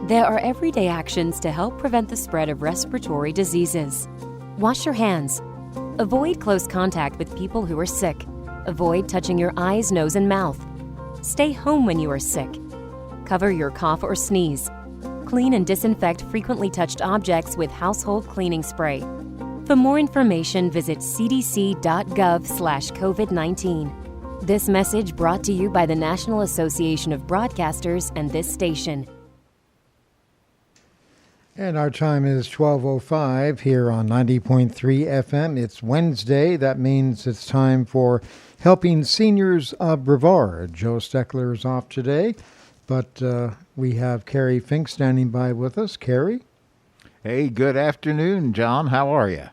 There are everyday actions to help prevent the spread of respiratory diseases. Wash your hands. Avoid close contact with people who are sick. Avoid touching your eyes, nose, and mouth. Stay home when you are sick. Cover your cough or sneeze. Clean and disinfect frequently touched objects with household cleaning spray. For more information, visit cdc.gov/COVID-19. This message brought to you by the National Association of Broadcasters and this station. And our time is 12:05 here on 90.3 FM. It's Wednesday. That means it's time for Helping Seniors of Brevard. Joe Steckler is off today, but we have Kerry Fink standing by with us. Kerry? Hey, good afternoon, John. How are you?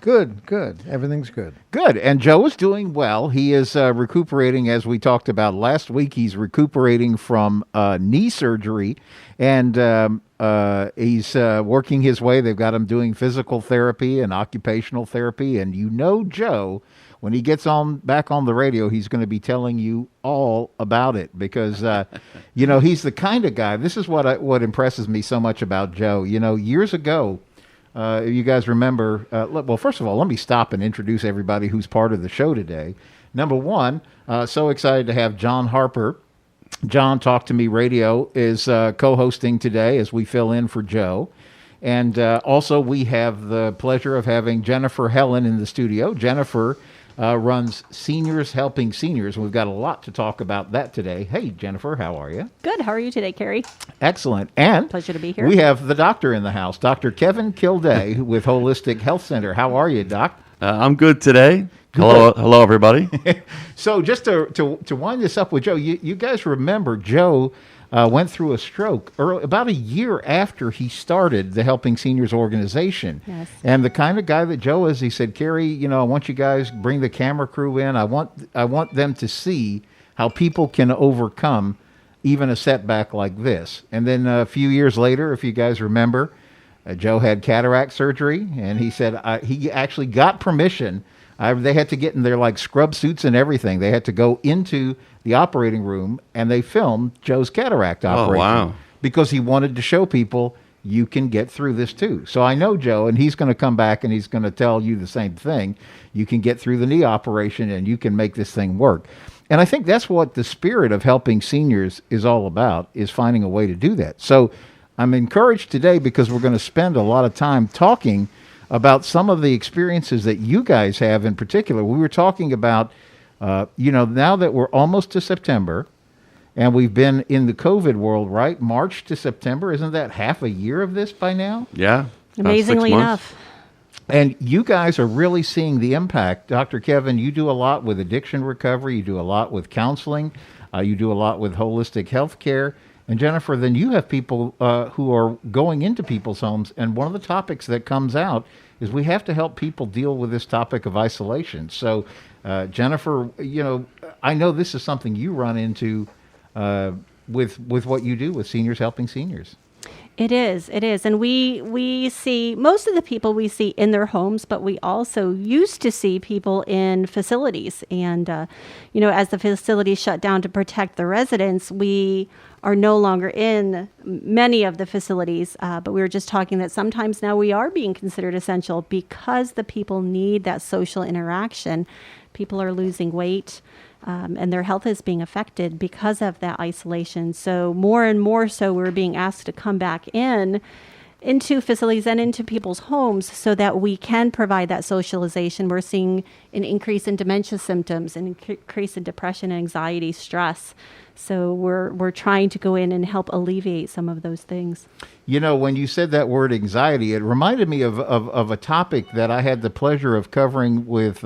Good. Everything's good. Good. And Joe is doing well. He is recuperating, as we talked about last week. He's recuperating from knee surgery, and he's working his way. They've got him doing physical therapy and occupational therapy. And you know Joe, when he gets back on the radio, he's going to be telling you all about it because, he's the kind of guy. This is what impresses me so much about Joe. Years ago, you guys remember, well, first of all, let me stop and introduce everybody who's part of the show today. Number one, so excited to have John Harper. John Talk to Me Radio is co-hosting today as we fill in for Joe. And also we have the pleasure of having Jennifer Helin in the studio. Jennifer runs Seniors Helping Seniors. We've got a lot to talk about that today. Hey, Jennifer, how are you? Good. How are you today, Kerry? Excellent. And pleasure to be here. We have the doctor in the house, Dr. Kevin Kilday with Holistic Health Center. How are you, Doc? I'm good today. Hello, everybody. So just to wind this up with Joe, you guys remember Joe went through a stroke about a year after he started the Helping Seniors organization. Yes. And the kind of guy that Joe is, he said, Kerry, I want you guys bring the camera crew in. I want them to see how people can overcome even a setback like this. And then a few years later, if you guys remember, Joe had cataract surgery, and he said he actually got permission. They had to get in their scrub suits and everything. They had to go into the operating room, and they filmed Joe's cataract operation. Oh, wow. Because he wanted to show people you can get through this too. So I know Joe, and he's going to come back and he's going to tell you the same thing. You can get through the knee operation, and you can make this thing work. And I think that's what the spirit of Helping Seniors is all about, is finding a way to do that. So I'm encouraged today because we're going to spend a lot of time talking about some of the experiences that you guys have in particular. We were talking about, now that we're almost to September, and we've been in the COVID world, right? March to September. Isn't that half a year of this by now? Yeah. Amazingly enough. And you guys are really seeing the impact. Dr. Kevin, you do a lot with addiction recovery. You do a lot with counseling. You do a lot with holistic health care. And Jennifer, then you have people who are going into people's homes, and one of the topics that comes out is we have to help people deal with this topic of isolation. So, Jennifer, I know this is something you run into with what you do with Seniors Helping Seniors. It is. And we see most of the people we see in their homes, but we also used to see people in facilities. And, as the facilities shut down to protect the residents, we are no longer in many of the facilities. But we were just talking that sometimes now we are being considered essential because the people need that social interaction. People are losing weight. And their health is being affected because of that isolation. So more and more so we're being asked to come back into facilities and into people's homes so that we can provide that socialization. We're seeing an increase in dementia symptoms, an increase in depression, anxiety, stress. So we're trying to go in and help alleviate some of those things. When you said that word anxiety, it reminded me of a topic that I had the pleasure of covering with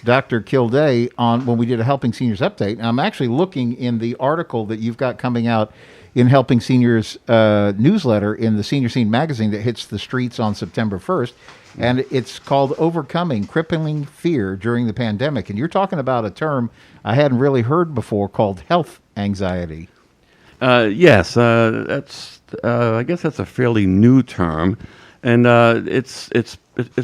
Dr. Kilday when we did a Helping Seniors update. And I'm actually looking in the article that you've got coming out in Helping Seniors newsletter in the Senior Scene magazine that hits the streets on September 1st. And it's called Overcoming Crippling Fear During the Pandemic. And you're talking about a term I hadn't really heard before called health anxiety. Yes, that's I guess that's a fairly new term. And it's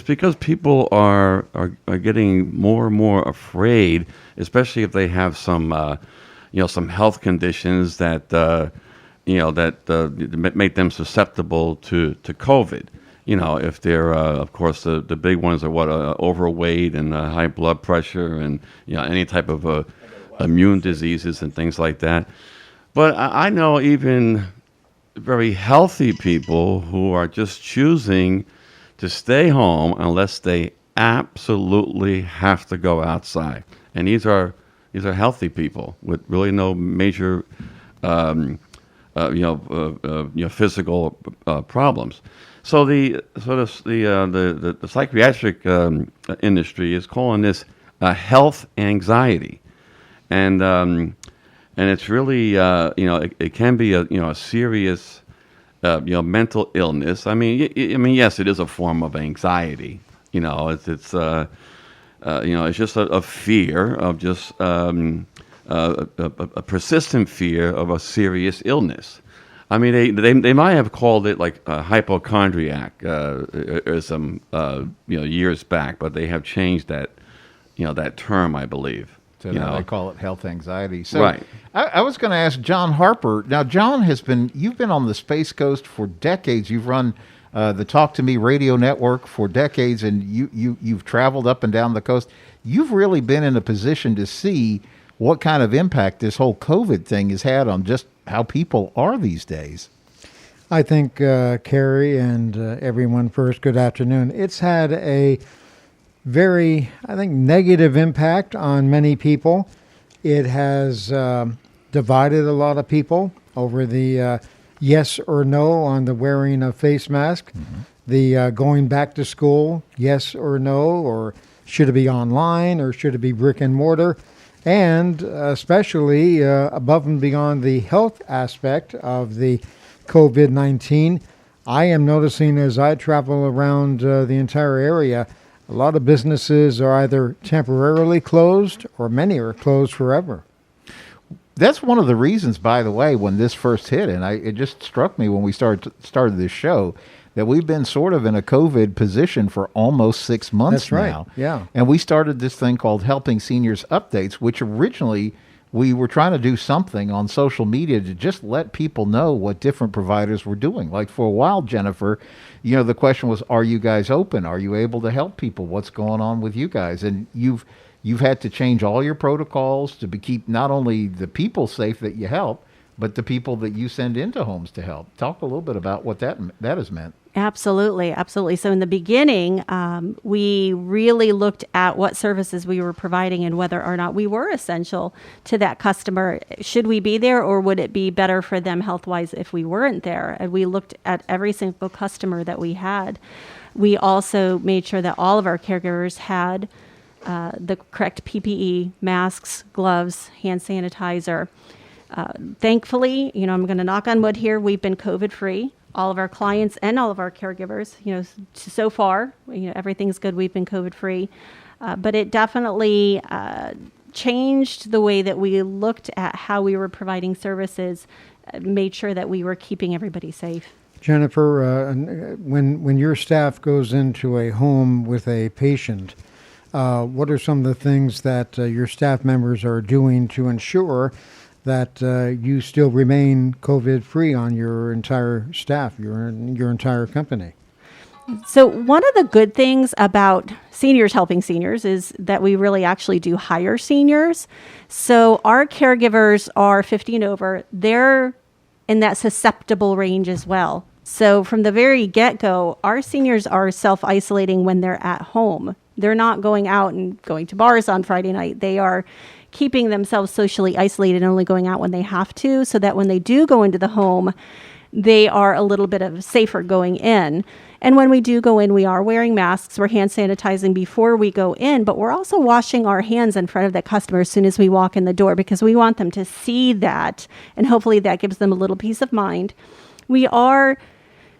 because people are getting more and more afraid, especially if they have some health conditions that that make them susceptible to COVID. If they're, of course, the big ones are overweight and high blood pressure and any type of immune diseases and things like that. But I know even very healthy people who are just choosing to stay home unless they absolutely have to go outside, and these are healthy people with really no major physical problems. So the psychiatric industry is calling this health anxiety, and it's really it can be a serious mental illness. I mean, yes, it is a form of anxiety. It's just a fear of just a persistent fear of a serious illness. I mean, they might have called it like a hypochondriacism, years back, but they have changed that term, I believe. So now they call it health anxiety. So right. I was going to ask John Harper. Now, John, you've been on the Space Coast for decades. You've run the Talk to Me radio network for decades, and you've traveled up and down the coast. You've really been in a position to see what kind of impact this whole COVID thing has had on just how people are these days. I think, Kerry and everyone, first, good afternoon. It's had a very, I think, negative impact on many people. It has divided a lot of people over the yes or no on the wearing of face mask, the going back to school, yes or no, or should it be online or should it be brick and mortar, and especially above and beyond the health aspect of the COVID-19. I am noticing as I travel around the entire area, a lot of businesses are either temporarily closed or many are closed forever. That's one of the reasons, by the way, when this first hit, and it just struck me when we started this show, that we've been sort of in a COVID position for almost 6 months That's right. now. Yeah. And we started this thing called Helping Seniors Updates, which originally we were trying to do something on social media to just let people know what different providers were doing. Like for a while, Jennifer, the question was, are you guys open? Are you able to help people? What's going on with you guys? And you've had to change all your protocols to keep not only the people safe that you help, but the people that you send into homes to help. Talk a little bit about what that has meant. Absolutely. So in the beginning, we really looked at what services we were providing and whether or not we were essential to that customer. Should we be there, or would it be better for them health-wise if we weren't there? And we looked at every single customer that we had. We also made sure that all of our caregivers had the correct PPE, masks, gloves, hand sanitizer. Thankfully, I'm going to knock on wood here, we've been COVID-free. All of our clients and all of our caregivers, so far, everything's good. We've been COVID-free. But it definitely changed the way that we looked at how we were providing services, made sure that we were keeping everybody safe. Jennifer, when your staff goes into a home with a patient, what are some of the things that your staff members are doing to ensure that you still remain COVID-free on your entire staff, your entire company? So one of the good things about seniors helping seniors is that we really actually do hire seniors. So our caregivers are 50 and over. They're in that susceptible range as well. So from the very get-go, our seniors are self-isolating when they're at home. They're not going out and going to bars on Friday night. They are keeping themselves socially isolated and only going out when they have to, so that when they do go into the home, they are a little bit of safer going in. And when we do go in, we are wearing masks. We're hand sanitizing before we go in, but we're also washing our hands in front of the customer as soon as we walk in the door, because we want them to see that, and hopefully that gives them a little peace of mind. We are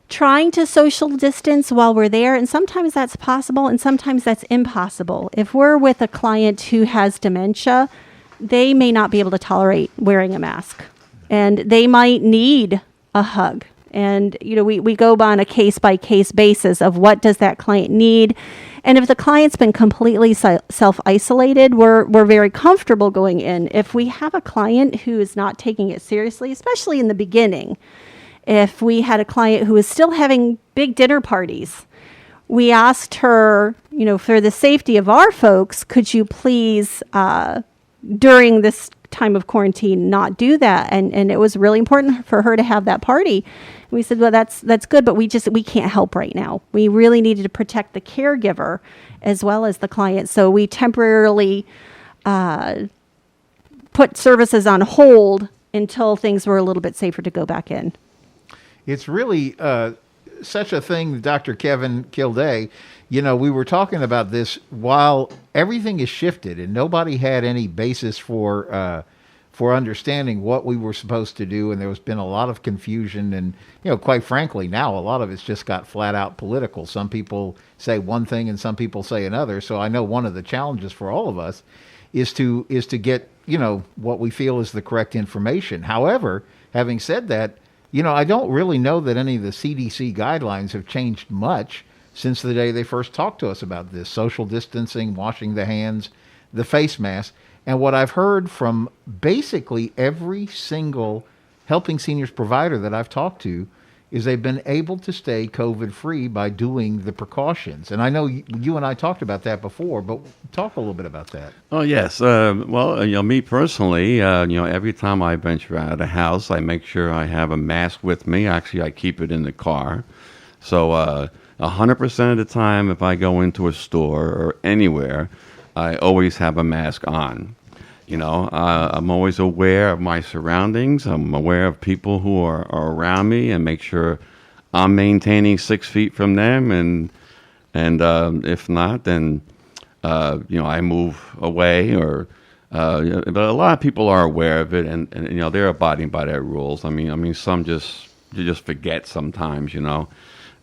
trying to social distance while we're there, and sometimes that's possible and sometimes that's impossible. If we're with a client who has dementia, they may not be able to tolerate wearing a mask, and they might need a hug. And we go on a case-by-case basis of what does that client need, And if the client's been completely self-isolated, we're very comfortable going in. If we have a client who is not taking it seriously, especially in the beginning, if we had a client who was still having big dinner parties, we asked her, for the safety of our folks, could you please, during this time of quarantine, not do that? And it was really important for her to have that party. We said, well, that's good, but we can't help right now. We really needed to protect the caregiver as well as the client. So we temporarily put services on hold until things were a little bit safer to go back in. It's really such a thing, Dr. Kevin Kilday. We were talking about this while everything is shifted and nobody had any basis for understanding what we were supposed to do. And there's been a lot of confusion. And, quite frankly, now a lot of it's just got flat out political. Some people say one thing and some people say another. So I know one of the challenges for all of us is to get, what we feel is the correct information. However, having said that, I don't really know that any of the CDC guidelines have changed much since the day they first talked to us about this. Social distancing, washing the hands, the face mask. And what I've heard from basically every single Helping Seniors provider that I've talked to is they've been able to stay COVID-free by doing the precautions. And I know you and I talked about that before, but talk a little bit about that. Oh, yes. Well, me personally, every time I venture out of the house, I make sure I have a mask with me. Actually, I keep it in the car. So 100% of the time, if I go into a store or anywhere, I always have a mask on. I'm always aware of my surroundings. I'm aware of people who are around me and make sure I'm maintaining 6 feet from them. And if not, then, I move away but a lot of people are aware of it and they're abiding by their rules. I mean, some you just forget sometimes,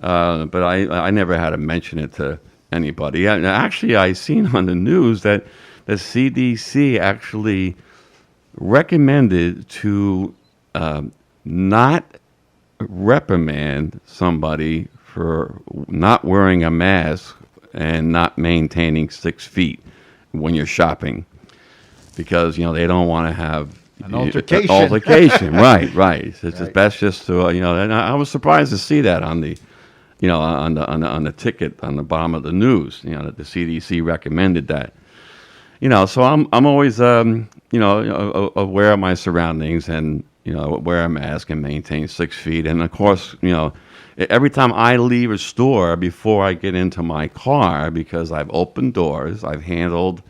but I never had to mention it to anybody. Actually, I seen on the news that the CDC actually recommended to not reprimand somebody for not wearing a mask and not maintaining 6 feet when you're shopping, because they don't want to have an altercation. Right. It's best just to And I was surprised to see that on the on the ticket on the bottom of the news. That the CDC recommended that. So I'm always aware of my surroundings and wear a mask and maintain 6 feet. And of course, every time I leave a store before I get into my car, because I've opened doors, I've handled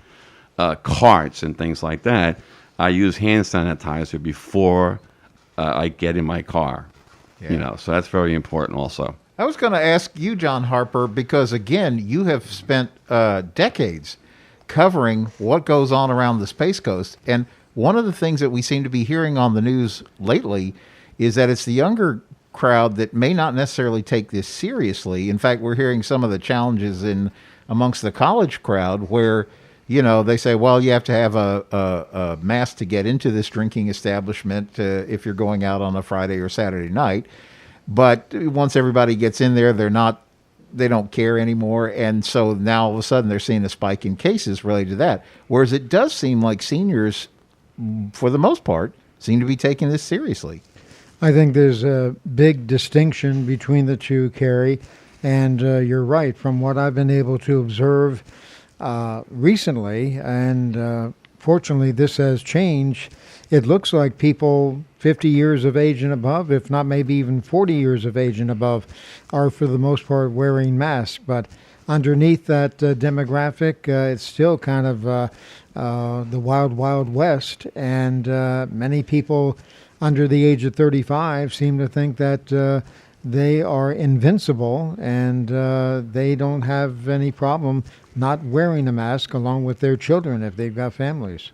carts and things like that, I use hand sanitizer before I get in my car. Yeah. So that's very important also. I was going to ask you, John Harper, because again, you have spent decades covering what goes on around the Space Coast. And one of the things that we seem to be hearing on the news lately is that it's the younger crowd that may not necessarily take this seriously. In fact, we're hearing some of the challenges amongst the college crowd where, they say, well, you have to have a mask to get into this drinking establishment if you're going out on a Friday or Saturday night. But once everybody gets in there, they don't care anymore. And so now all of a sudden they're seeing a spike in cases related to that. Whereas it does seem like seniors, for the most part, seem to be taking this seriously. I think there's a big distinction between the two, Kerry. And you're right. From what I've been able to observe recently, and fortunately this has changed, it looks like people 50 years of age and above, if not maybe even 40 years of age and above, are for the most part wearing masks. But underneath that demographic, it's still kind of the wild, wild west. And many people under the age of 35 seem to think that they are invincible and they don't have any problem not wearing a mask along with their children if they've got families.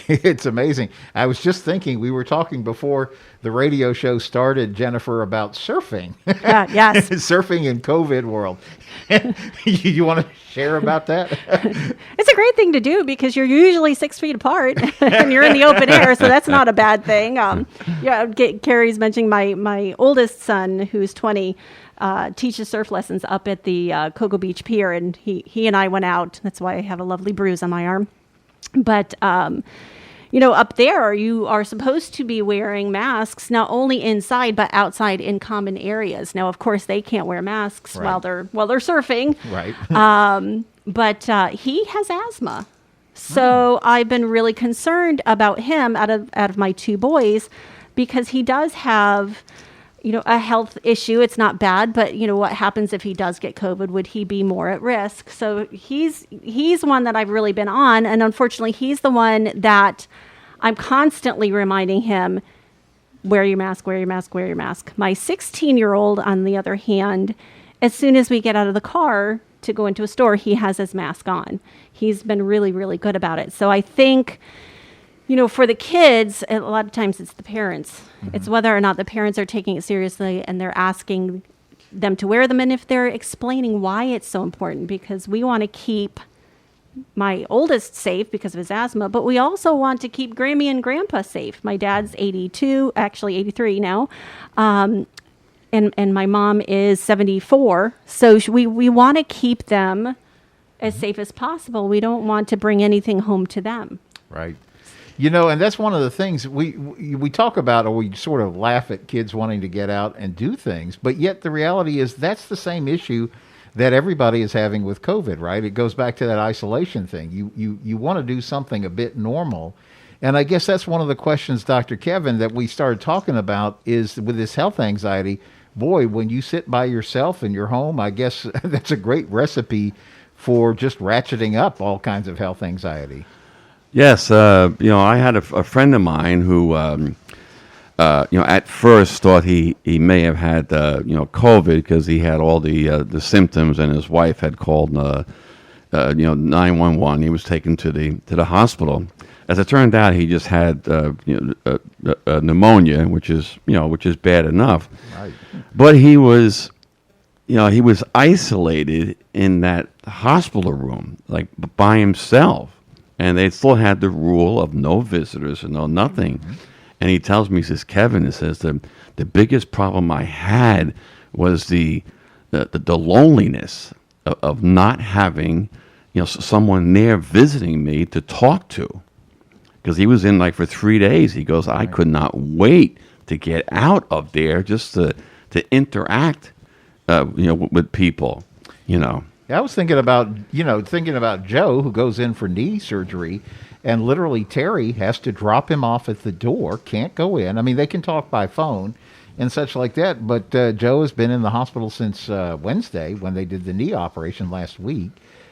It's amazing. I was just thinking, we were talking before the radio show started, Jennifer, about surfing. Yes. Surfing in COVID world. You want to share about that? It's a great thing to do because you're usually 6 feet apart and you're in the open air, so that's not a bad thing. Kerry's mentioning my oldest son, who's 20, teaches surf lessons up at the Cocoa Beach Pier, and he and I went out. That's why I have a lovely bruise on my arm. But, up there, you are supposed to be wearing masks, not only inside, but outside in common areas. Now, of course, they can't wear masks Right. while they're surfing. Right. But he has asthma. So I've been really concerned about him out of my two boys, because he does have, a health issue. It's not bad, but what happens if he does get COVID? Would he be more at risk? So he's one that I've really been on, and unfortunately, he's the one that I'm constantly reminding him, wear your mask, wear your mask, wear your mask. My 16-year-old, on the other hand, as soon as we get out of the car to go into a store, he has his mask on. He's been really, really good about it. So I think, for the kids, a lot of times it's the parents. Mm-hmm. It's whether or not the parents are taking it seriously and they're asking them to wear them, and if they're explaining why it's so important, because we want to keep my oldest safe because of his asthma, but we also want to keep Grammy and Grandpa safe. My dad's 82, actually 83 now, and my mom is 74. So we want to keep them as safe as possible. We don't want to bring anything home to them. Right. And that's one of the things we talk about, or we sort of laugh at kids wanting to get out and do things, but yet the reality is that's the same issue that everybody is having with COVID, right? It goes back to that isolation thing. You want to do something a bit normal. And I guess that's one of the questions, Dr. Kevin, that we started talking about is with this health anxiety. Boy, when you sit by yourself in your home, I guess that's a great recipe for just ratcheting up all kinds of health anxiety. Yes, I had a friend of mine who, at first thought he may have had, COVID because he had all the symptoms, and his wife had called, 911. He was taken to the hospital. As it turned out, he just had, pneumonia, which is bad enough. Right. But he was isolated in that hospital room, like by himself. And they still had the rule of no visitors and no nothing. Mm-hmm. And he tells me, he says, Kevin, he says, the biggest problem I had was the loneliness of not having, someone there visiting me to talk to. Because he was in for 3 days. He goes, I could not wait to get out of there just to interact, with people, I was thinking about Joe, who goes in for knee surgery, and literally Terry has to drop him off at the door, can't go in. I mean, they can talk by phone and such like that, but Joe has been in the hospital since Wednesday when they did the knee operation last week,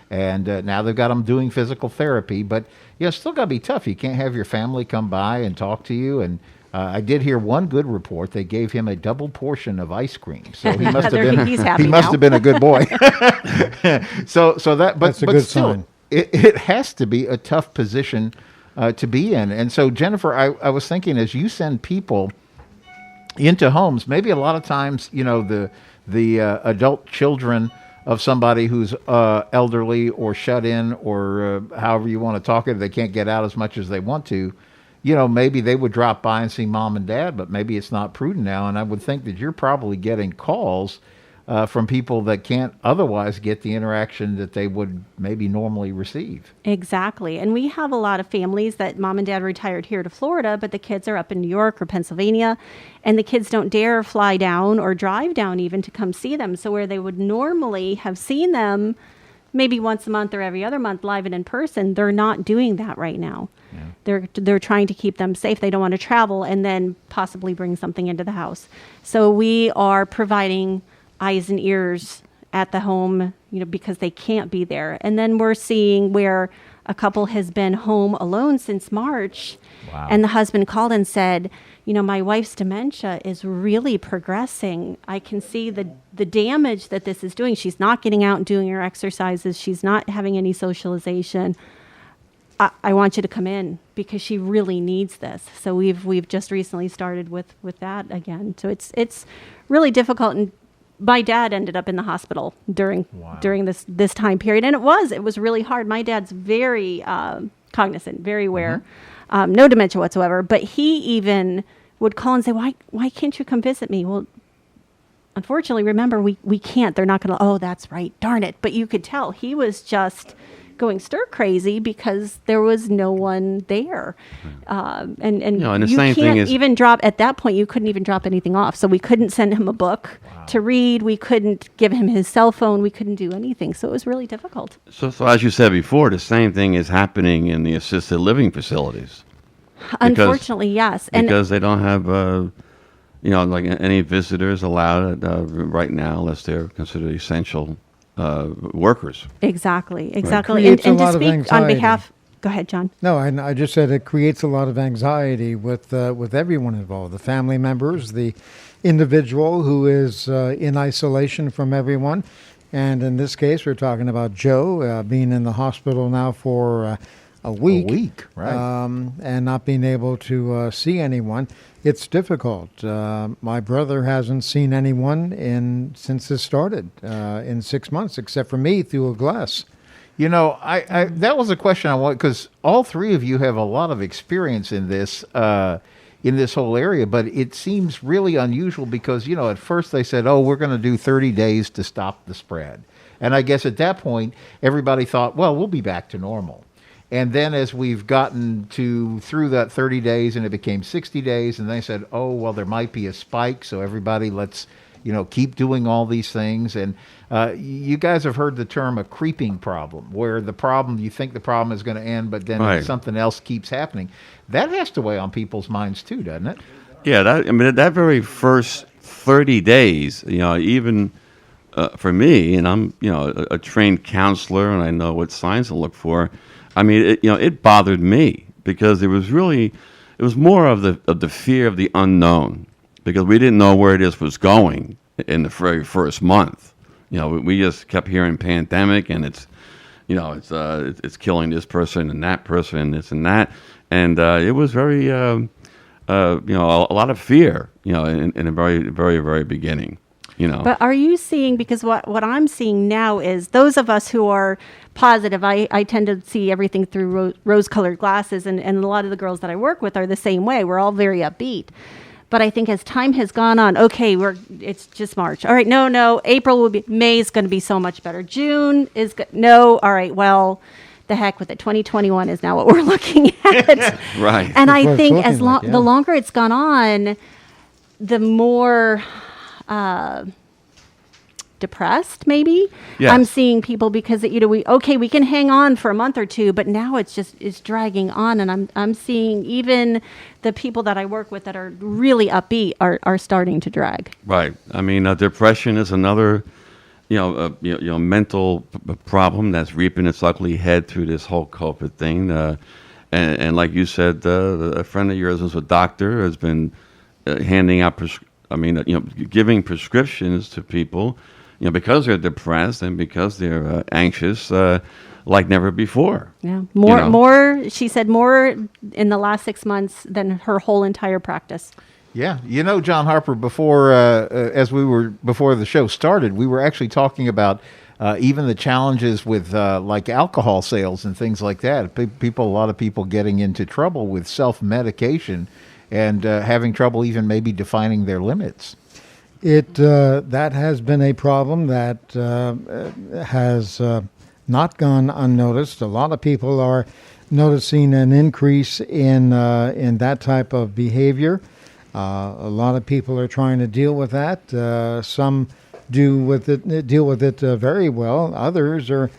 and now they've got him doing physical therapy, but it's still got to be tough. You can't have your family come by and talk to you, and I did hear one good report. They gave him a double portion of ice cream, so he must have been a good boy. so that's a good sign. It has to be a tough position to be in. And so, Jennifer, I was thinking, as you send people into homes, maybe a lot of times, the adult children of somebody who's elderly or shut in, or however you want to talk it, they can't get out as much as they want to. Maybe they would drop by and see mom and dad, but maybe it's not prudent now. And I would think that you're probably getting calls from people that can't otherwise get the interaction that they would maybe normally receive. Exactly. And we have a lot of families that mom and dad retired here to Florida, but the kids are up in New York or Pennsylvania, and the kids don't dare fly down or drive down even to come see them. So where they would normally have seen them maybe once a month or every other month live and in person, they're not doing that right now. Yeah. They're trying to keep them safe. They don't want to travel and then possibly bring something into the house. So we are providing eyes and ears at the home, because they can't be there. And then we're seeing where a couple has been home alone since March. Wow. And the husband called and said, my wife's dementia is really progressing. I can see the damage that this is doing. She's not getting out and doing her exercises. She's not having any socialization. I want you to come in because she really needs this. So we've just recently started with that again. So it's really difficult. And my dad ended up in the hospital during this time period, and it was really hard. My dad's very cognizant, very aware, no dementia whatsoever. But he even would call and say, "Why can't you come visit me?" Well, unfortunately, remember we can't. They're not going to. Oh, that's right. Darn it! But you could tell he was just going stir crazy because there was no one there, and the you same can't thing is even drop at that point. You couldn't even drop anything off, so we couldn't send him a book to read. We couldn't give him his cell phone. We couldn't do anything, so it was really difficult. So as you said before, the same thing is happening in the assisted living facilities. Unfortunately, yes, because they don't have like any visitors allowed right now unless they're considered essential workers. Exactly. Creates a And to lot of speak on anxiety. behalf, go ahead, John. No, I just said it creates a lot of anxiety with everyone involved, the family members, the individual who is in isolation from everyone. And in this case, we're talking about Joe being in the hospital now for a week. A week, right. And not being able to see anyone. It's difficult. My brother hasn't seen anyone since this started in 6 months, except for me through a glass. You know, I that was a question I want, because all three of you have a lot of experience in this whole area, but it seems really unusual because, at first they said, oh, we're going to do 30 days to stop the spread. And I guess at that point, everybody thought, well, we'll be back to normal. And then as we've gotten through that 30 days and it became 60 days, and they said, oh, well, there might be a spike, so everybody let's, keep doing all these things. And you guys have heard the term a creeping problem, where you think the problem is going to end, but then something else keeps happening. That has to weigh on people's minds too, doesn't it? Yeah, that very first 30 days, even for me, and I'm, a trained counselor, and I know what signs to look for. I mean, it bothered me because it was more of the fear of the unknown, because we didn't know where this was going in the very first month. We just kept hearing pandemic, and it's killing this person and that person and this and that, and it was very a lot of fear, in the very, very, very beginning. But are you seeing, because what I'm seeing now is those of us who are positive, I tend to see everything through rose-colored glasses, and a lot of the girls that I work with are the same way. We're all very upbeat. But I think as time has gone on, okay, it's just March. All right, no, May is going to be so much better. June is no, all right, well, the heck with it. 2021 is now what we're looking at. Right. And I think the longer it's gone on, the more depressed, maybe. Yes. I'm seeing people because we can hang on for a month or two, but now it's dragging on, and I'm seeing even the people that I work with that are really upbeat are starting to drag. Right. I mean, depression is another mental problem that's reaping its ugly head through this whole COVID thing. And like you said, a friend of yours who's a doctor has been handing out giving prescriptions to people, because they're depressed and because they're anxious, like never before. Yeah, more. She said more in the last 6 months than her whole entire practice. Yeah, John Harper, before the show started, we were actually talking about even the challenges with like alcohol sales and things like that. A lot of people getting into trouble with self-medication and having trouble even maybe defining their limits. That has been a problem that has not gone unnoticed. A lot of people are noticing an increase in that type of behavior. A lot of people are trying to deal with that. Some deal with it very well. Others are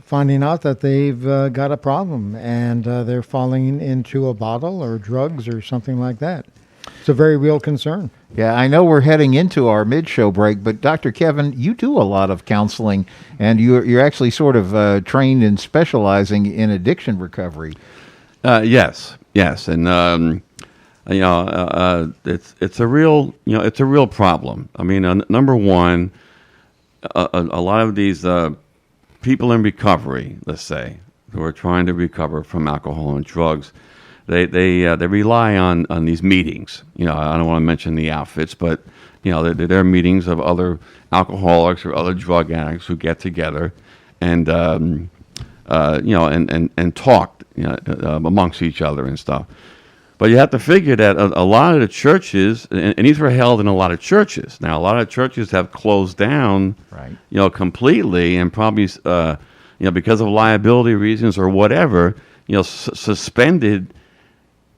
finding out that they've got a problem, and they're falling into a bottle or drugs or something like that. It's a very real concern. Yeah, I know we're heading into our mid-show break, but Dr. Kevin, you do a lot of counseling, and you're actually sort of trained and specializing in addiction recovery. Yes, and it's a real problem. I mean, number one, a lot of these people in recovery, let's say, who are trying to recover from alcohol and drugs, they rely on these meetings. You know, I don't want to mention the outfits, but you know, they're meetings of other alcoholics or other drug addicts who get together and you know, and talk, you know, amongst each other and stuff. But you have to figure that a lot of the churches, and these were held in a lot of churches. Now, a lot of churches have closed down, Right. you know, completely, and probably, you know, because of liability reasons or whatever, you know, suspended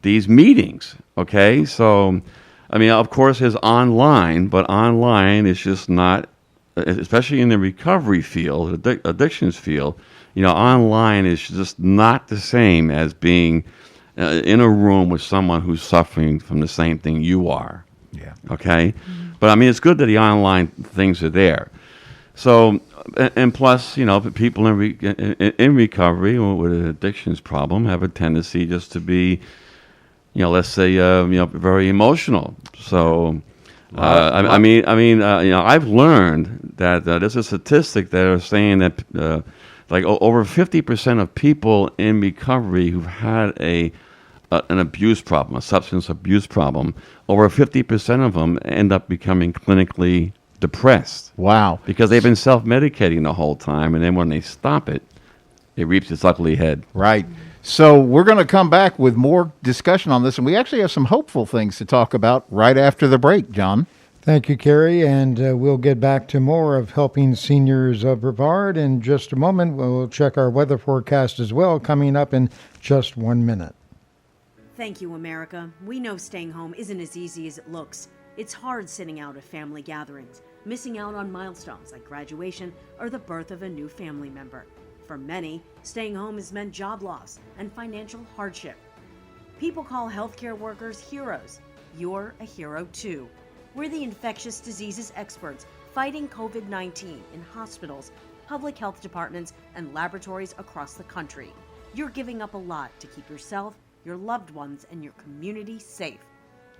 these meetings. Okay, so, I mean, of course, there's online, but online is just not, especially in the recovery field, addictions field. You know, online is just not the same as being in a room with someone who's suffering from the same thing you are. Yeah. Okay? Mm-hmm. But I mean, it's good that the online things are there. So, and plus, you know, people in recovery or with an addictions problem have a tendency just to be, you know, let's say, you know, very emotional. So, I mean, you know, I've learned that there's a statistic that are saying that like over 50% of people in recovery who've had an abuse problem, a substance abuse problem, over 50% of them end up becoming clinically depressed. Wow. Because they've been self-medicating the whole time, and then when they stop it, it reaps its ugly head. Right. So we're going to come back with more discussion on this, and we actually have some hopeful things to talk about right after the break, John. Thank you, Kerry, and we'll get back to more of helping seniors of Brevard in just a moment. We'll check our weather forecast as well, coming up in just 1 minute. Thank you, America. We know staying home isn't as easy as it looks. It's hard sitting out at family gatherings, missing out on milestones like graduation or the birth of a new family member. For many, staying home has meant job loss and financial hardship. People call healthcare workers heroes. You're a hero too. We're the infectious diseases experts fighting COVID-19 in hospitals, public health departments, and laboratories across the country. You're giving up a lot to keep yourself, your loved ones, and your community safe.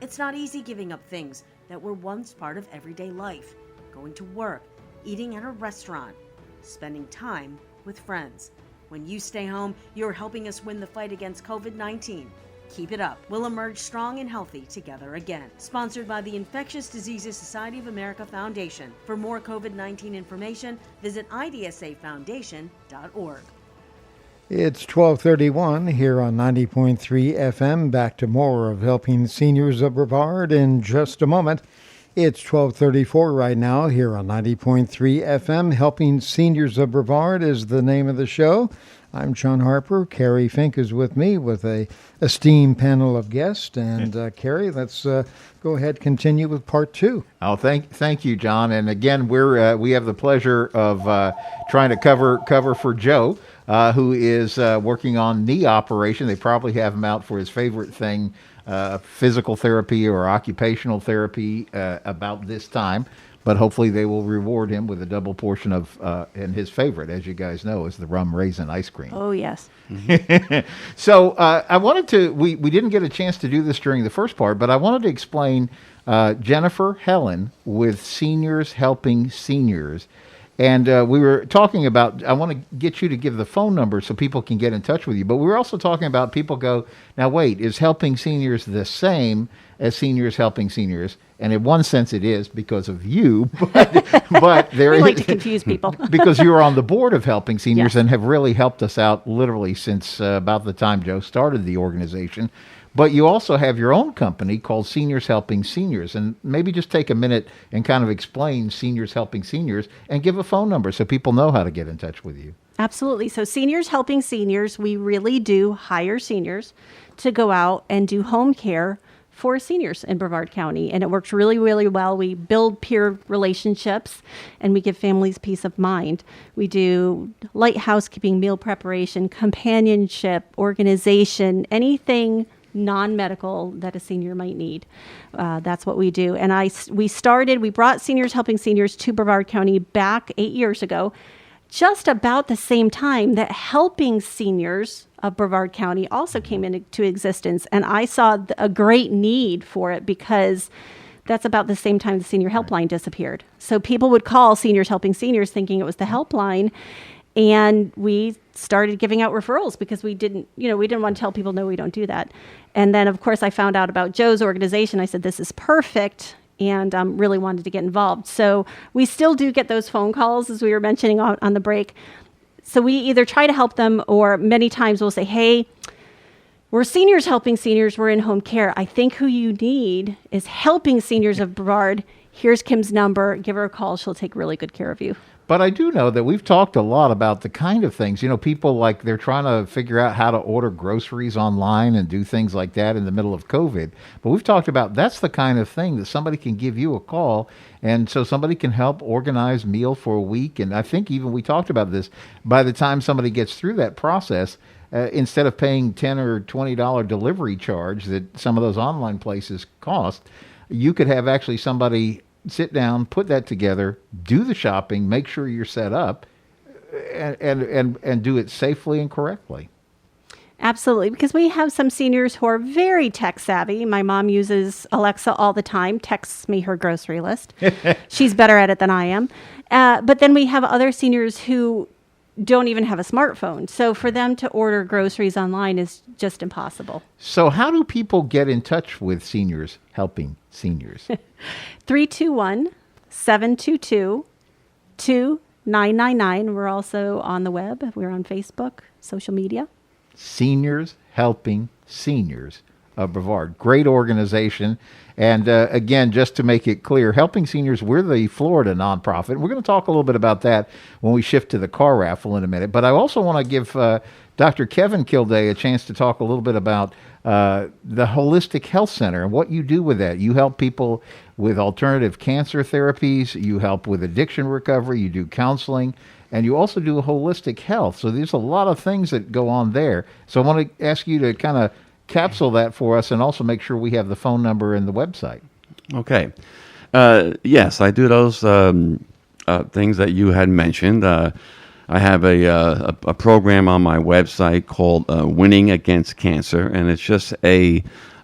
It's not easy giving up things that were once part of everyday life. Going to work, eating at a restaurant, spending time with friends. When you stay home, you're helping us win the fight against COVID-19. Keep it up. We'll emerge strong and healthy together again. Sponsored by the Infectious Diseases Society of America Foundation. For more COVID-19 information, visit idsafoundation.org. It's 12:31 here on 90.3 FM. Back to more of Helping Seniors of Brevard in just a moment. It's 12:34 right now here on 90.3 FM. Helping Seniors of Brevard is the name of the show. I'm John Harper. Kerry Fink is with me with a esteemed panel of guests. And Kerry, let's go ahead and continue with part two. Oh, thank you, John. And again, we have the pleasure of trying to cover for Joe, who is working on knee operation. They probably have him out for his favorite thing, physical therapy or occupational therapy about this time. But hopefully they will reward him with a double portion of, and his favorite, as you guys know, is the rum raisin ice cream. Oh, yes. So I wanted to, we didn't get a chance to do this during the first part, but I wanted to explain Jennifer Helin with Seniors Helping Seniors. And we were talking about, I want to get you to give the phone number so people can get in touch with you. But we were also talking about people go, now wait, is helping seniors the same as Seniors Helping Seniors? And in one sense it is because of you, but there We is, like to confuse people. because you are on the board of Helping Seniors Yes. and have really helped us out literally since about the time Joe started the organization. But you also have your own company called Seniors Helping Seniors. And maybe just take a minute and kind of explain Seniors Helping Seniors and give a phone number so people know how to get in touch with you. Absolutely. So Seniors Helping Seniors, we really do hire seniors to go out and do home care for seniors in Brevard County. And it works really, really well. We build peer relationships and we give families peace of mind. We do light housekeeping, meal preparation, companionship, organization, anything non-medical that a senior might need. That's what we do. And we brought Seniors Helping Seniors to Brevard County back 8 years ago, just about the same time that Helping Seniors of Brevard County also came into existence. And I saw a great need for it because that's about the same time the senior helpline disappeared. So people would call Seniors Helping Seniors thinking it was the helpline. And we started giving out referrals because we didn't want to tell people, no, we don't do that. And then, of course, I found out about Joe's organization. I said, this is perfect, and really wanted to get involved. So we still do get those phone calls, as we were mentioning on the break. So we either try to help them, or many times we'll say, hey, we're seniors helping seniors. We're in home care. I think who you need is Helping Seniors of Brevard. Here's Kim's number. Give her a call. She'll take really good care of you. But I do know that we've talked a lot about the kind of things, people like they're trying to figure out how to order groceries online and do things like that in the middle of COVID. But we've talked about that's the kind of thing that somebody can give you a call, and so somebody can help organize meal for a week. And I think even we talked about this, by the time somebody gets through that process, instead of paying $10 or $20 delivery charge that some of those online places cost, you could have actually somebody sit down, put that together, do the shopping, make sure you're set up, and do it safely and correctly. Absolutely, because we have some seniors who are very tech savvy. My mom uses Alexa all the time, texts me her grocery list. She's better at it than I am. But then we have other seniors who don't even have a smartphone. So for them to order groceries online is just impossible. So how do people get in touch with Seniors Helping Seniors? 321-722-2999. We're also on the web. We're on Facebook, social media. Seniors Helping Seniors of Brevard. Great organization. And again, just to make it clear, Helping Seniors, we're the Florida nonprofit. We're going to talk a little bit about that when we shift to the car raffle in a minute. But I also want to give Dr. Kevin Kilday a chance to talk a little bit about the Holistic Health Center and what you do with that. You help people with alternative cancer therapies. You help with addiction recovery. You do counseling. And you also do holistic health. So there's a lot of things that go on there. So I want to ask you to kind of capsule that for us and also make sure we have the phone number and the website. Okay. Yes, I do those things that you had mentioned. I have a program on my website called Winning Against Cancer, and it's just an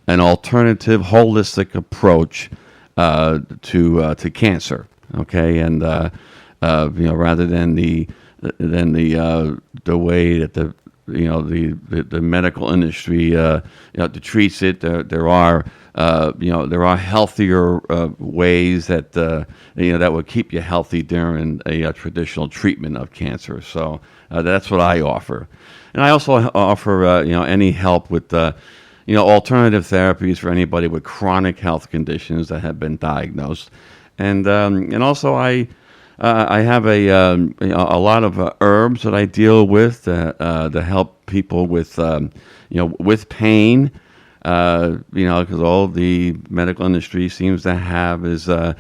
alternative, holistic approach to cancer. Okay, and rather than the way that the medical industry treats it, there are healthier ways that that would keep you healthy during a traditional treatment of cancer. So that's what I offer, and I also offer any help with alternative therapies for anybody with chronic health conditions that have been diagnosed, and also I have a lot of herbs that I deal with to help people with with pain. Because all the medical industry seems to have is pain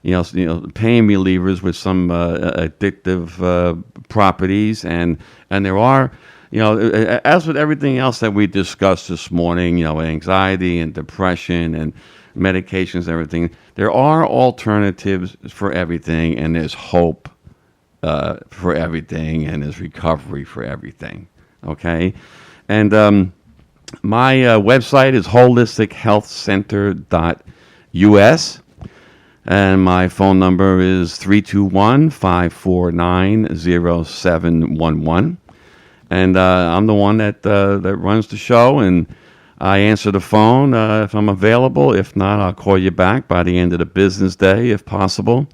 relievers with some addictive properties, and there are as with everything else that we discussed this morning, anxiety and depression and medications and everything, there are alternatives for everything, and there's hope for everything, and there's recovery for everything. Okay, and my website is holistichealthcenter.us, and my phone number is 321-549-0711, and I'm the one that runs the show, and I answer the phone if I'm available. If not, I'll call you back by the end of the business day, if possible.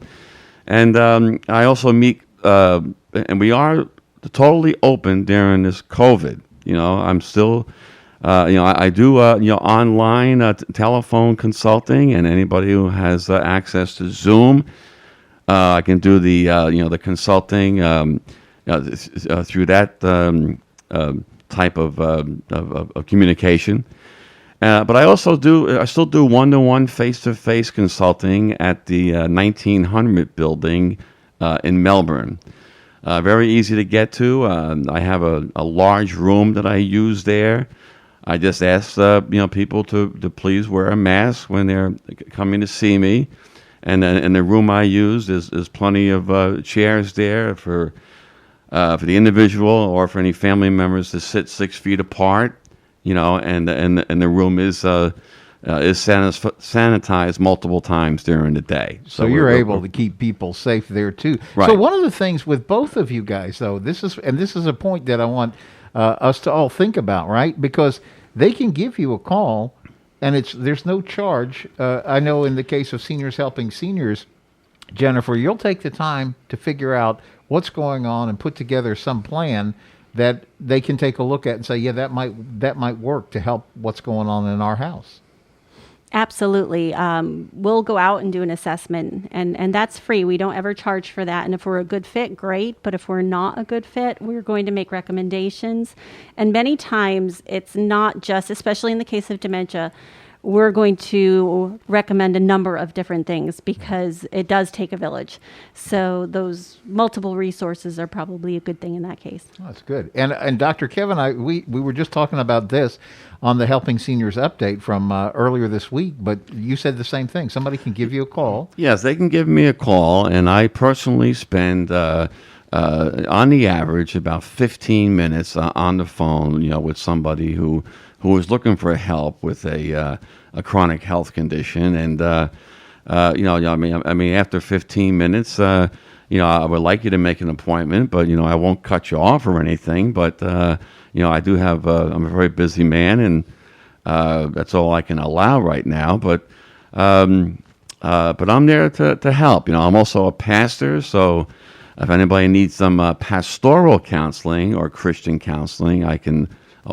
And I also meet, and we are totally open during this COVID. I'm still, I do, online telephone consulting, and anybody who has access to Zoom, I can do the consulting through that type of communication. But I still do one-to-one, face-to-face consulting at the 1900 building in Melbourne. Very easy to get to. I have a large room that I use there. I just ask people to please wear a mask when they're coming to see me. And the room I use is plenty of chairs there for the individual or for any family members to sit 6 feet apart. And the room is is sanitized multiple times during the day. So you're able to keep people safe there too. Right. So one of the things with both of you guys, though, this is a point that I want us to all think about, right? Because they can give you a call, and there's no charge. I know in the case of Seniors Helping Seniors, Jennifer, you'll take the time to figure out what's going on and put together some plan that they can take a look at and say, yeah, that might work to help what's going on in our house. Absolutely. We'll go out and do an assessment, and that's free. We don't ever charge for that. And if we're a good fit, great. But if we're not a good fit, we're going to make recommendations. And many times it's not just, especially in the case of dementia, we're going to recommend a number of different things because it does take a village. So those multiple resources are probably a good thing in that case. Oh, that's good. And Dr. Kevin, we were just talking about this on the Helping Seniors update from earlier this week, but you said the same thing. Somebody can give you a call. Yes, they can give me a call, and I personally spend, on the average, about 15 minutes on the phone, with somebody who is looking for help with a chronic health condition, and I mean, after 15 minutes, I would like you to make an appointment, but I won't cut you off or anything. But I do have I'm a very busy man, and that's all I can allow right now. But I'm there to help. I'm also a pastor, so if anybody needs some pastoral counseling or Christian counseling, I can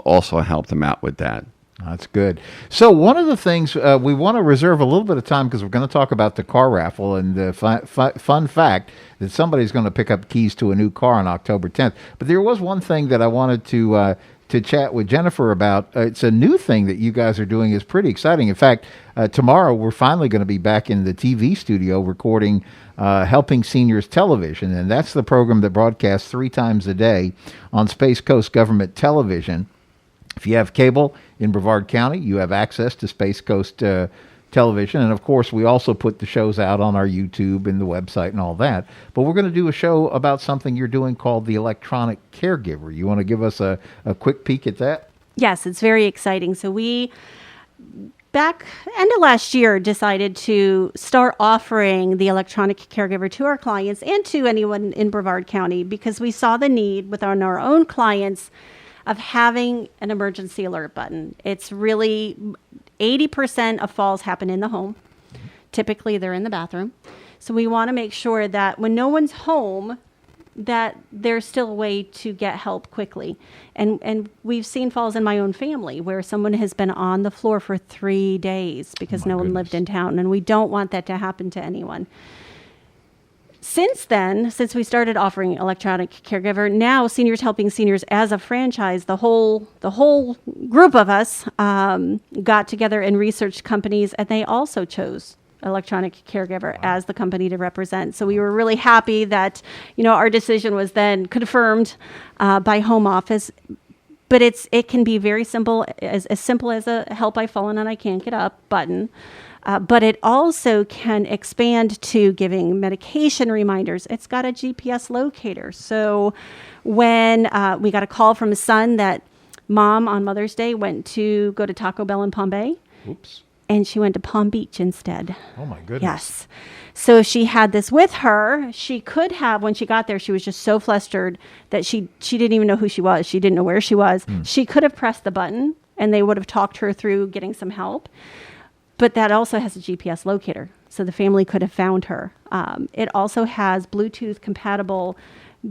also help them out with that. That's good. So one of the things we want to reserve a little bit of time because we're going to talk about the car raffle and the fun fact that somebody's going to pick up keys to a new car on October 10th. But there was one thing that I wanted to chat with Jennifer about. It's a new thing that you guys are doing. Is pretty exciting. In fact, tomorrow we're finally going to be back in the TV studio recording Helping Seniors Television, and that's the program that broadcasts 3 times a day on Space Coast Government Television. If you have cable in Brevard County, you have access to Space Coast Television. And, of course, we also put the shows out on our YouTube and the website and all that. But we're going to do a show about something you're doing called the Electronic Caregiver. You want to give us a quick peek at that? Yes, it's very exciting. So we, back end of last year, decided to start offering the Electronic Caregiver to our clients and to anyone in Brevard County because we saw the need within our own clients of having an emergency alert button. It's really 80% of falls happen in the home. Typically, they're in the bathroom. So we want to make sure that when no one's home, that there's still a way to get help quickly. And we've seen falls in my own family where someone has been on the floor for 3 days because no one lived in town, and we don't want that to happen to anyone. Since then, since we started offering Electronic Caregiver, now Seniors Helping Seniors as a franchise, the whole group of us got together and researched companies, and they also chose Electronic Caregiver as the company to represent. So we were really happy that our decision was then confirmed by Home Office. But it can be very simple, as simple as a "help, I've fallen and I can't get up" button. But it also can expand to giving medication reminders. It's got a GPS locator. So when we got a call from a son that mom on Mother's Day went to go to Taco Bell in Palm Bay. Oops. And she went to Palm Beach instead. Oh, my goodness. Yes. So she had this with her. She could have, when she got there, she was just so flustered that she didn't even know who she was. She didn't know where she was. She could have pressed the button, and they would have talked her through getting some help. But that also has a GPS locator, so the family could have found her. It also has Bluetooth-compatible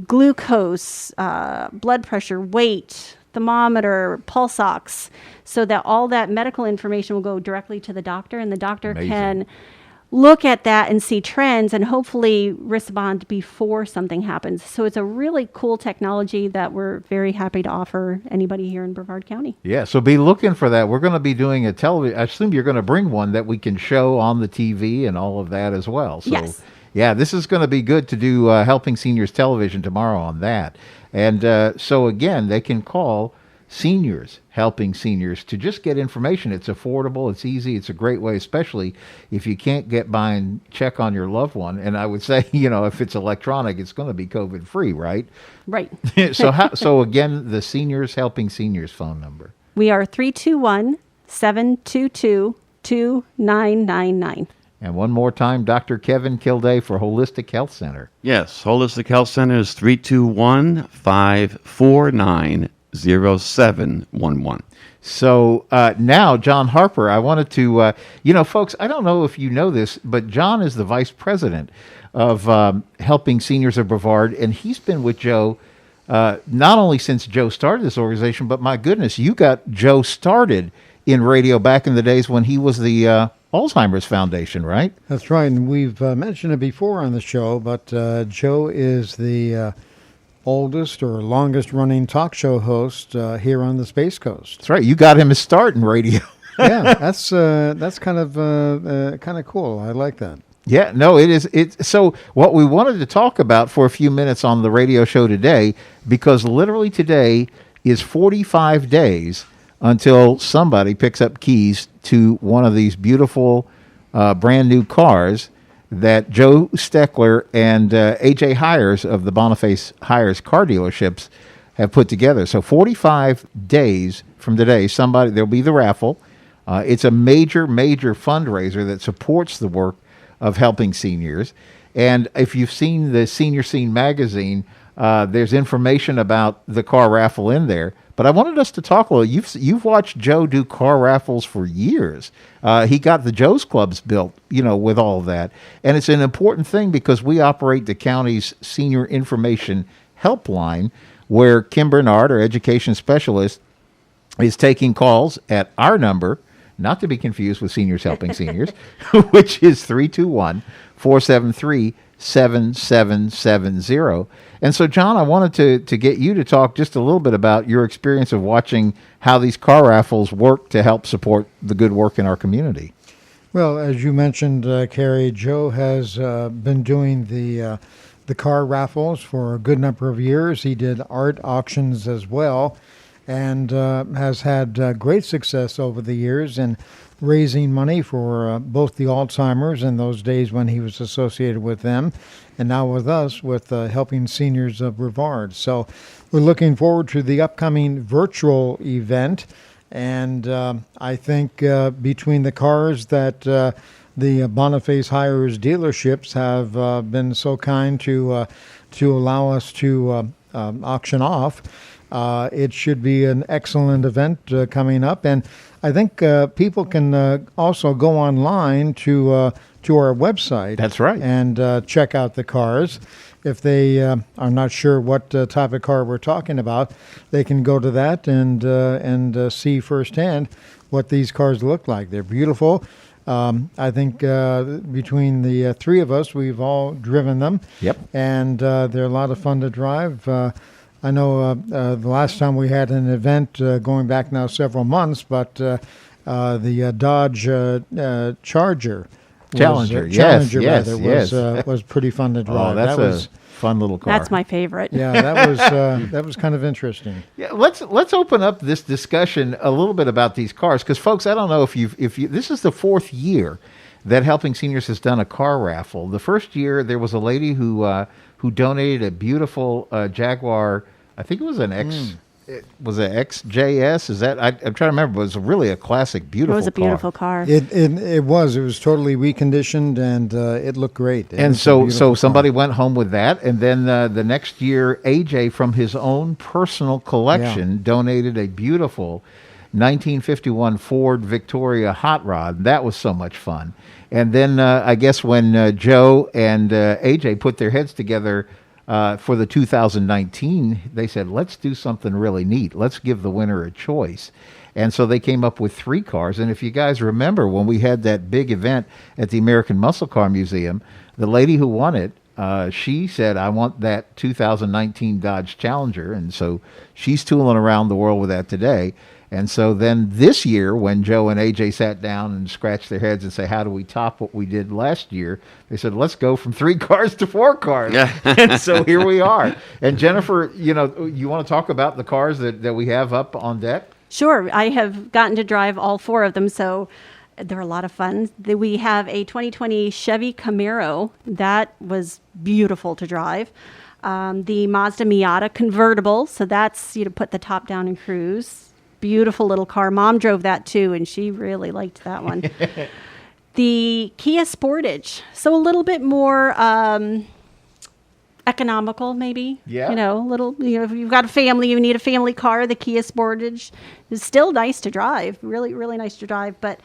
glucose, blood pressure, weight, thermometer, pulse ox, so that all that medical information will go directly to the doctor, and the doctor can look at that and see trends and hopefully respond before something happens. So it's a really cool technology that we're very happy to offer anybody here in Brevard County. Yeah, so be looking for that. We're going to be doing a television. I assume you're going to bring one that we can show on the TV and all of that as well. So, yes. Yeah, this is going to be good to do Helping Seniors Television tomorrow on that. And so, again, they can call Seniors Helping Seniors to just get information. It's affordable. It's easy. It's a great way, especially if you can't get by and check on your loved one. And I would say, if it's electronic, it's going to be COVID-free, right? Right. So again, the Seniors Helping Seniors phone number. We are 321-722 2999. And one more time, Dr. Kevin Kilday for Holistic Health Center. Yes, Holistic Health Center is 321-549-0711. So now, John Harper, I wanted to, folks, I don't know if you know this, but John is the vice president of Helping Seniors of Brevard, and he's been with Joe not only since Joe started this organization, but my goodness, you got Joe started in radio back in the days when he was the Alzheimer's Foundation, right? That's right, and we've mentioned it before on the show, but Joe is the oldest or longest running talk show host here on the Space Coast. That's right. You got him his start in radio. Yeah, that's kind of cool. I like that. Yeah, no, it is. So what we wanted to talk about for a few minutes on the radio show today, because literally today is 45 days until somebody picks up keys to one of these beautiful brand new cars that Joe Steckler and AJ Hires of the Boniface Hires car dealerships have put together. So 45 days from today, there'll be the raffle. It's a major, major fundraiser that supports the work of helping seniors. And if you've seen the Senior Scene magazine, there's information about the car raffle in there. But I wanted us to talk a little. You've watched Joe do car raffles for years. He got the Joe's Clubs built, with all of that. And it's an important thing because we operate the county's senior information helpline, where Kim Bernard, our education specialist, is taking calls at our number, not to be confused with Seniors Helping Seniors, which is 321-473-7770. And so, John, I wanted to get you to talk just a little bit about your experience of watching how these car raffles work to help support the good work in our community. Well, as you mentioned, Kerry, Joe has been doing the car raffles for a good number of years. He did art auctions as well, and has had great success over the years in raising money for both the Alzheimer's in those days when he was associated with them, and now with us with Helping Seniors of Brevard. So we're looking forward to the upcoming virtual event, and I think between the cars that the Boniface Hires dealerships have been so kind to allow us to auction off, it should be an excellent event coming up. And I think people can also go online to our website. That's right. And check out the cars. If they are not sure what type of car we're talking about, they can go to that and see firsthand what these cars look like. They're beautiful. I think between the three of us, we've all driven them. Yep. And they're a lot of fun to drive. I know the last time we had an event going back now several months, but the Dodge Challenger, was pretty fun to drive. Oh, that's a fun little car. That's my favorite. Yeah, that was kind of interesting. Yeah, let's open up this discussion a little bit about these cars, because folks, I don't know if you this is the fourth year that Helping Seniors has done a car raffle. The first year there was a lady who donated a beautiful Jaguar. I think it was an X. It was an XJS. Is that? I'm trying to remember. But it was really a classic, beautiful car. It was a beautiful car. It was. It was totally reconditioned, and it looked great. And so somebody went home with that, and then the next year, AJ from his own personal collection donated a beautiful 1951 Ford Victoria hot rod. That was so much fun. And then I guess when Joe and AJ put their heads together for the 2019, they said, let's do something really neat. Let's give the winner a choice. And so they came up with 3 cars. And if you guys remember, when we had that big event at the American Muscle Car Museum, the lady who won it, she said, I want that 2019 Dodge Challenger. And so she's tooling around the world with that today. And so then this year, when Joe and AJ sat down and scratched their heads and say, how do we top what we did last year? They said, let's go from 3 cars to 4 cars. Yeah. And so here we are. And Jennifer, you want to talk about the cars that we have up on deck? Sure. I have gotten to drive all 4 of them, so they're a lot of fun. We have a 2020 Chevy Camaro. That was beautiful to drive. The Mazda Miata convertible, so that's, put the top down and cruise. beautiful little car. Mom drove that too, and she really liked that one. The Kia Sportage, so a little bit more economical, maybe. Yeah. If you've got a family, you need a family car. The Kia Sportage is still nice to drive, really, really nice to drive. But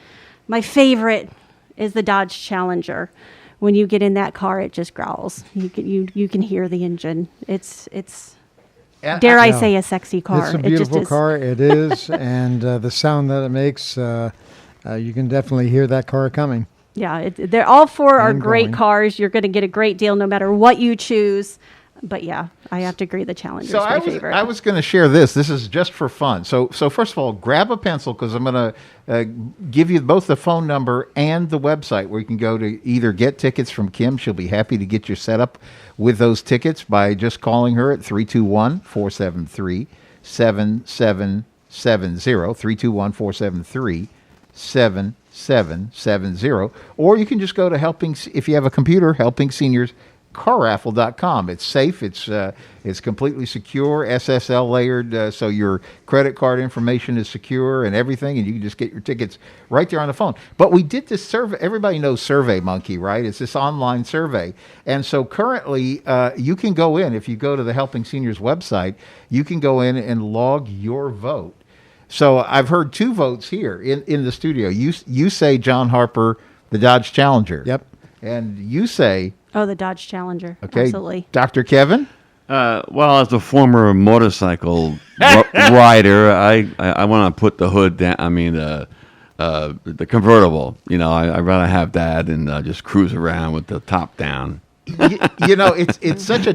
my favorite is the Dodge Challenger. When you get in that car, it just growls. You can hear the engine. It's dare I say a sexy car. It's a beautiful car. It is, and the sound that it makes, you can definitely hear that car coming. Yeah, they're all four are And great going. cars. You're going to get a great deal no matter what you choose. But yeah, I have to agree the Challenger So is my favorite. I was going to share this. This is just for fun. So first of all, grab a pencil because I'm going to give you both the phone number and the website where you can go to either get tickets from Kim. She'll be happy to get you set up with those tickets by just calling her at 321-473-7770. 321-473-7770. Or you can just go to if you have a computer, Helping Seniors carraffle.com. It's safe. It's completely secure, SSL layered, so your credit card information is secure and everything, and you can just get your tickets right there on the phone. But we did this survey. Everybody knows SurveyMonkey, right? It's this online survey. And so currently, you can go in, if you go to the Helping Seniors website, you can go in and log your vote. So I've heard 2 votes here in the studio. You say John Harper, the Dodge Challenger. Yep. And you say... Oh, the Dodge Challenger. Okay. Absolutely. Dr. Kevin? Well, as a former motorcycle rider, I want to put the hood down. I mean, the convertible. I'd rather have that and just cruise around with the top down. It's such a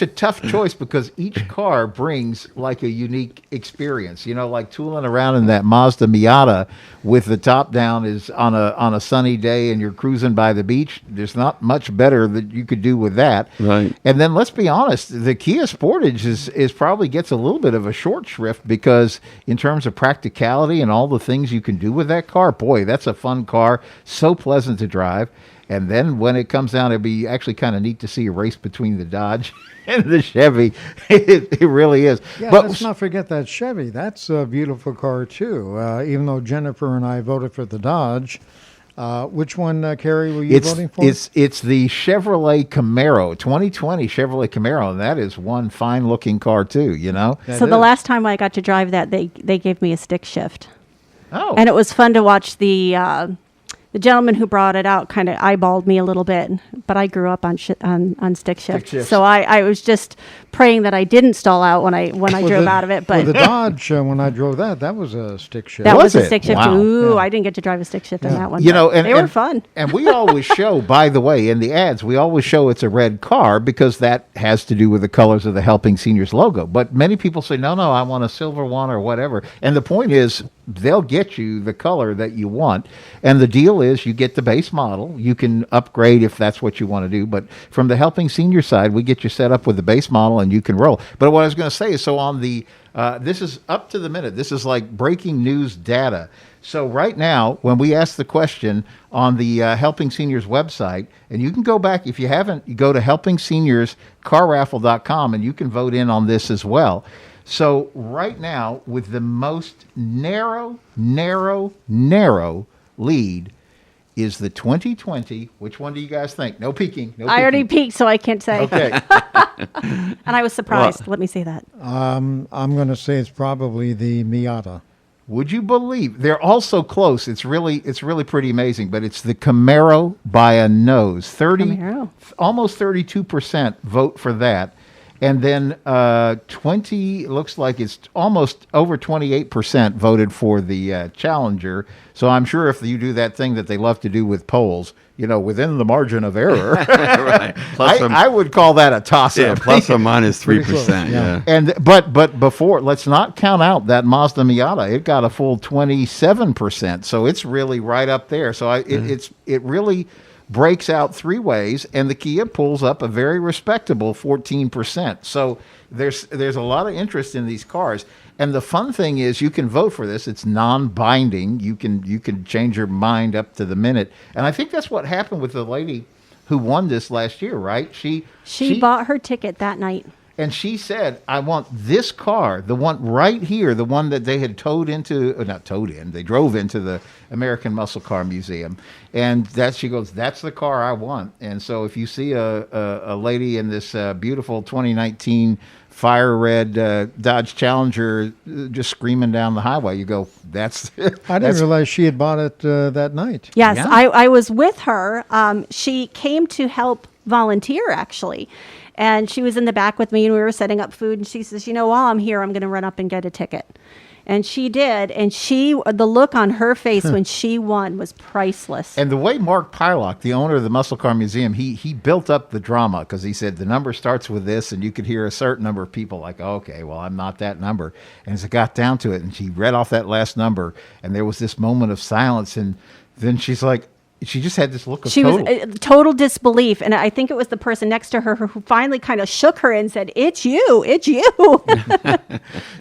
tough choice because each car brings like a unique experience. Like tooling around in that Mazda Miata with the top down is on a sunny day and you're cruising by the beach. There's not much better that you could do with that. Right. And then let's be honest, the Kia Sportage is probably gets a little bit of a short shrift because in terms of practicality and all the things you can do with that car, boy, that's a fun car. So pleasant to drive. And then when it comes down, it'd be actually kind of neat to see a race between the Dodge and the Chevy. It really is. Yeah, But let's not forget that Chevy. That's a beautiful car, too. Even though Jennifer and I voted for the Dodge. Which one, Kerry, were you voting for? It's the Chevrolet Camaro, 2020 Chevrolet Camaro, and that is one fine-looking car, too, So the last time I got to drive that, they gave me a stick shift. Oh. And it was fun to watch the gentleman who brought it out kind of eyeballed me a little bit, but I grew up on stick shift. shifts. So I was just praying that I didn't stall out when I drove out of it. But the Dodge, when I drove that was a stick shift. that was Was a it? stick shift. Wow. Ooh, Yeah. I didn't get to drive a stick shift on that one. And they were fun. And we always show, by the way, in the ads, we always show it's a red car because that has to do with the colors of the Helping Seniors logo. But many people say, no, I want a silver one or whatever. And the point is, they'll get you the color that you want. And the deal is you get the base model. You can upgrade if that's what you want to do. But from the Helping Senior side, we get you set up with the base model and you can roll. But what I was going to say is, so on the, this is up to the minute. This is like breaking news data. So right now, when we ask the question on the Helping Seniors website, and you can go back, if you haven't, you go to helpingseniors.carraffle.com and you can vote in on this as well. So right now, with the most narrow lead is the 2020. Which one do you guys think? No peeking. I already peeked, so I can't say. Okay. And I was surprised. Let me say that. I'm going to say it's probably the Miata. Would you believe they're all so close? It's really pretty amazing. But it's the Camaro by a nose. Camaro. Almost 32% vote for that. And then 20 looks like it's almost over 28% voted for the Challenger. So I'm sure if you do that thing that they love to do with polls, within the margin of error, Right. I would call that a toss-up. Yeah, plus or minus 3%. close, Yeah. And but before, let's not count out that Mazda Miata. It got a full 27%, so it's really right up there. So it really breaks out 3 ways, and the Kia pulls up a very respectable 14%. So there's a lot of interest in these cars. And the fun thing is you can vote for this. It's non-binding. You can change your mind up to the minute. And I think that's what happened with the lady who won this last year, right? She She bought her ticket that night. And she said, I want this car, the one right here, the one that they had drove into the American Muscle Car Museum. And she goes, that's the car I want. And so if you see a lady in this beautiful 2019 fire red Dodge Challenger just screaming down the highway, you go, that's... I didn't realize she had bought it that night. Yes, Yeah. I was with her. She came to help volunteer, actually. And she was in the back with me, and we were setting up food. And she says, while I'm here, I'm going to run up and get a ticket. And she did. And the look on her face when she won was priceless. And the way Mark Pylock, the owner of the Muscle Car Museum, he built up the drama, because he said the number starts with this, and you could hear a certain number of people like, okay, well, I'm not that number. And as it got down to it, and she read off that last number, and there was this moment of silence, and then she's like, she just had this look of total disbelief. And I think it was the person next to her who finally kind of shook her and said, it's you.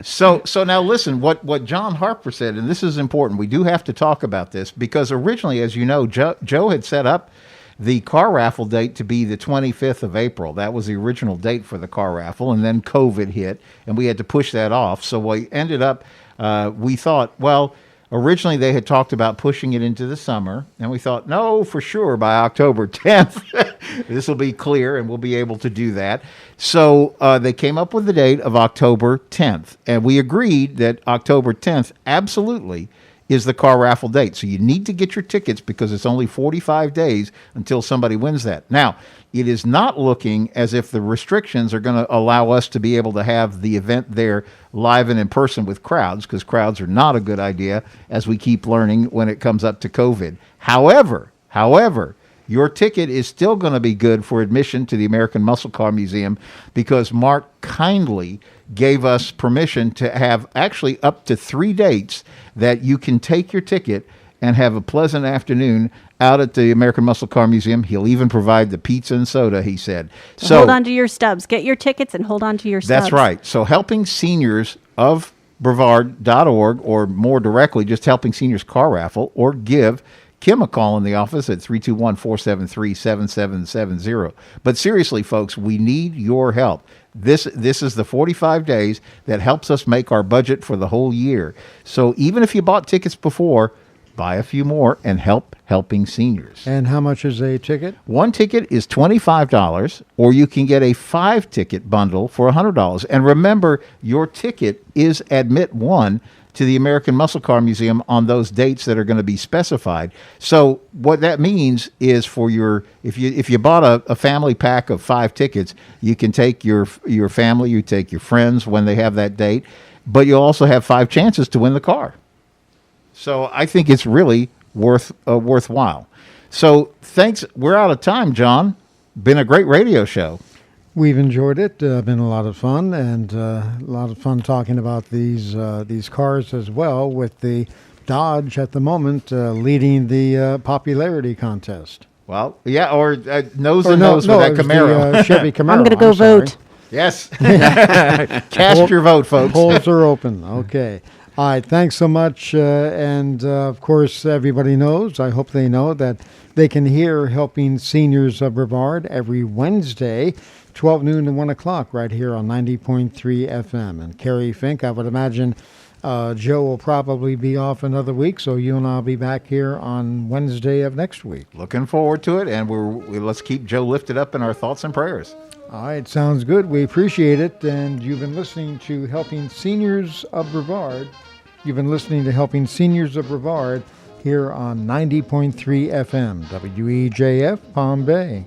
So now listen, what John Harper said, and this is important. We do have to talk about this, because originally, as you know, Joe had set up the car raffle date to be the 25th of April. That was the original date for the car raffle, and then COVID hit, and we had to push that off. So we ended up, we thought, well, originally, they had talked about pushing it into the summer, and we thought, no, for sure, by October 10th, this will be clear, and we'll be able to do that. So they came up with the date of October 10th, and we agreed that October 10th absolutely is the car raffle date. So you need to get your tickets, because it's only 45 days until somebody wins that. Now, it is not looking as if the restrictions are going to allow us to be able to have the event there live and in person with crowds, because crowds are not a good idea, as we keep learning when it comes up to COVID. However, your ticket is still going to be good for admission to the American Muscle Car Museum, because Mark kindly gave us permission to have actually up to 3 dates that you can take your ticket and have a pleasant afternoon out at the American Muscle Car Museum. He'll even provide the pizza and soda, he said. So hold on to your stubs. Get your tickets and hold on to your stubs. That's right. So helping seniors of Brevard.org, or more directly, just helping seniors car raffle, or give Kim a call in the office at 321-473-7770. But seriously, folks, we need your help. This is the 45 days that helps us make our budget for the whole year. So even if you bought tickets before, buy a few more and helping seniors. And how much is a ticket? One ticket is $25, or you can get a 5-ticket bundle for $100. And remember, your ticket is admit one to the American Muscle Car Museum on those dates that are going to be specified. So what that means is, for if you bought a family pack of 5 tickets, you can take your family, you take your friends when they have that date, but you'll also have 5 chances to win the car. So I think it's really worthwhile. So thanks. We're out of time, John. Been a great radio show. We've enjoyed it. Been a lot of fun, and a lot of fun talking about these cars as well, with the Dodge at the moment leading the popularity contest. Well, yeah, or nose to nose with that Camaro. The, Chevy Camaro. I'm going to go vote. Yes. Cast your vote, folks. Polls are open. Okay. All right. Thanks so much. And, of course, everybody knows, I hope they know, that they can hear Helping Seniors of Brevard every Wednesday, 12 noon to 1 o'clock, right here on 90.3 FM. And Kerry, Fink, I would imagine Joe will probably be off another week, so you and I will be back here on Wednesday of next week. Looking forward to it, and let's keep Joe lifted up in our thoughts and prayers. All right, sounds good. We appreciate it. And you've been listening to Helping Seniors of Brevard. You've been listening to Helping Seniors of Brevard here on 90.3 FM, WEJF, Palm Bay.